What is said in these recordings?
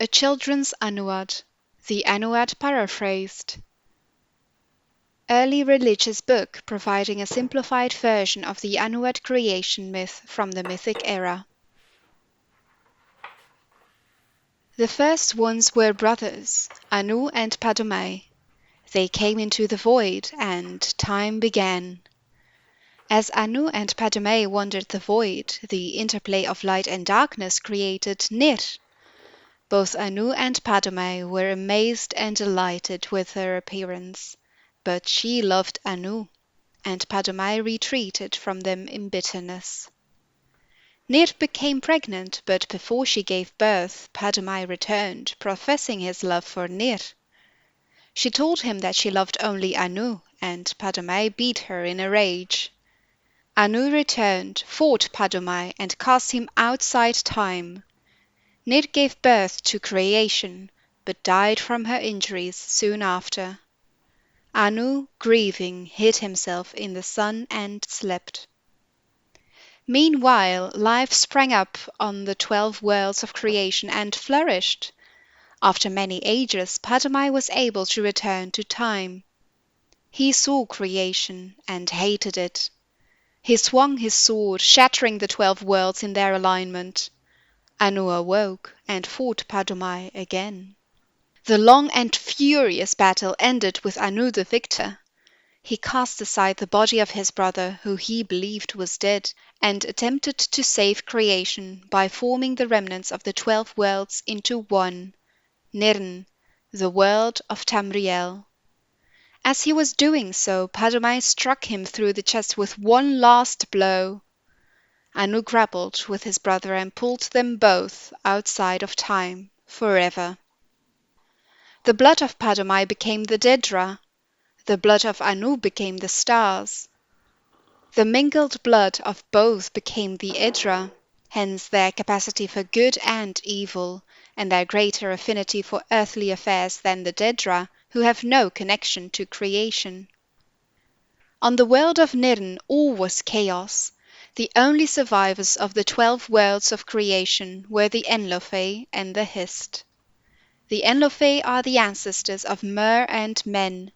A Children's Anuad, the Anuad Paraphrased. Early religious book providing a simplified version of the Anuad creation myth from the mythic era. The first ones were brothers, Anu and Padomay. They came into the void, and time began. As Anu and Padomay wandered the void, the interplay of light and darkness created Nir. Both Anu and Padomay were amazed and delighted with her appearance, but she loved Anu, and Padomay retreated from them in bitterness. Nir became pregnant, but before she gave birth, Padomay returned, professing his love for Nir. She told him that she loved only Anu, and Padomay beat her in a rage. Anu returned, fought Padomay, and cast him outside time. Nir gave birth to creation, but died from her injuries soon after. Anu, grieving, hid himself in the sun and slept. Meanwhile, life sprang up on the 12 worlds of creation and flourished. After many ages, Padomay was able to return to time. He saw creation and hated it. He swung his sword, shattering the 12 worlds in their alignment. Anu awoke and fought Padomay again. The long and furious battle ended with Anu the victor. He cast aside the body of his brother, who he believed was dead, and attempted to save creation by forming the remnants of the 12 worlds into one, Nirn, the world of Tamriel. As he was doing so, Padomay struck him through the chest with one last blow. Anu grappled with his brother and pulled them both outside of time forever. The blood of Padomay became the Dedra. The blood of Anu became the stars. The mingled blood of both became the Edra, hence their capacity for good and evil, and their greater affinity for earthly affairs than the Dedra, who have no connection to creation. On the world of Nirn all was chaos. The only survivors of the 12 worlds of creation were the Enlofey and the Hist. The Enlofey are the ancestors of Mer and Men.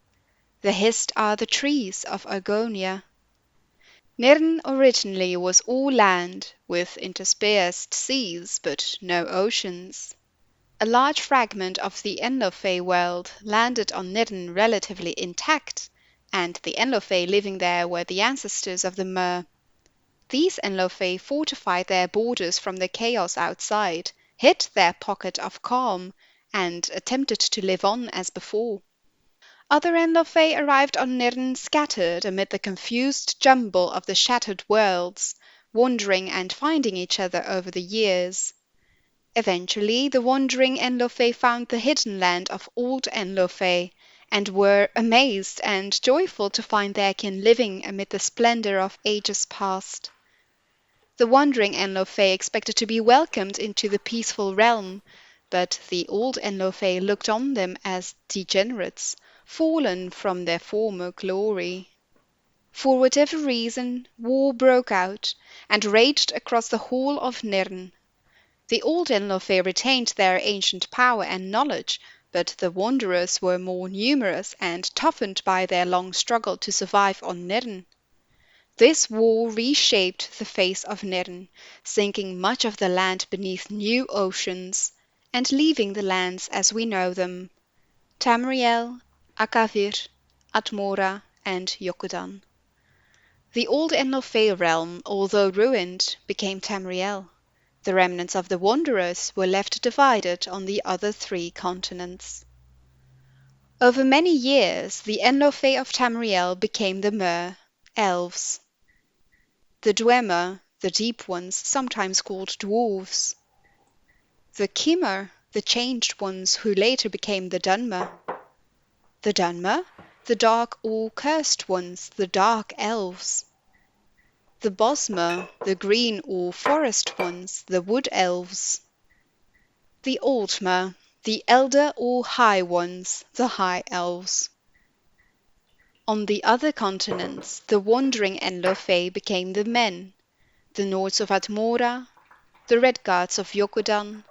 The Hist are the trees of Argonia. Nirn originally was all land, with interspersed seas, but no oceans. A large fragment of the Enlofey world landed on Nirn relatively intact, and the Enlofey living there were the ancestors of the Mer. These Enlofey fortified their borders from the chaos outside, hid their pocket of calm, and attempted to live on as before. Other Enlofey arrived on Nirn scattered amid the confused jumble of the shattered worlds, wandering and finding each other over the years. Eventually, the wandering Enlofey found the hidden land of old Enlofey, and were amazed and joyful to find their kin living amid the splendor of ages past. The wandering Enlofey expected to be welcomed into the peaceful realm, but the old Enlofey looked on them as degenerates, fallen from their former glory. For whatever reason, war broke out, and raged across the whole of Nirn. The old Enlofey retained their ancient power and knowledge, but the wanderers were more numerous and toughened by their long struggle to survive on Nirn. This war reshaped the face of Nirn, sinking much of the land beneath new oceans, and leaving the lands as we know them: Tamriel, Akavir, Atmora, and Yokudan. The old Enlofey realm, although ruined, became Tamriel. The remnants of the wanderers were left divided on the other 3 continents. Over many years, the Enlofey of Tamriel became the Mer, elves. The Dwemer, the deep ones, sometimes called dwarves. The Kimmer, the changed ones who later became the Dunmer. The Dunmer, the dark or cursed ones, the dark elves. The Bosmer, the green or forest ones, the wood elves. The Altmer, the elder or high ones, the high elves. On the other continents, the wandering Enlofey became the men, the Nords of Atmora, the Red Guards of Yokudan,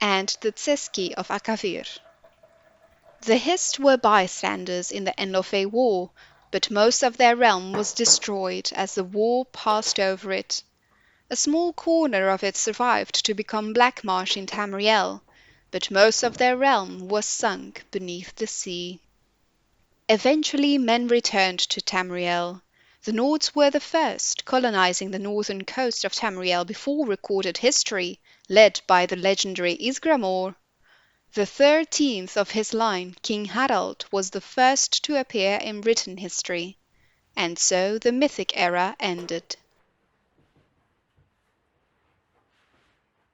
and the Tseski of Akavir. The Hist were bystanders in the Enlofe War, but most of their realm was destroyed as the war passed over it. A small corner of it survived to become Black Marsh in Tamriel, but most of their realm was sunk beneath the sea. Eventually men returned to Tamriel. The Nords were the first, colonizing the northern coast of Tamriel before recorded history, led by the legendary Isgramor. The 13th of his line, King Harald, was the first to appear in written history, and so the mythic era ended.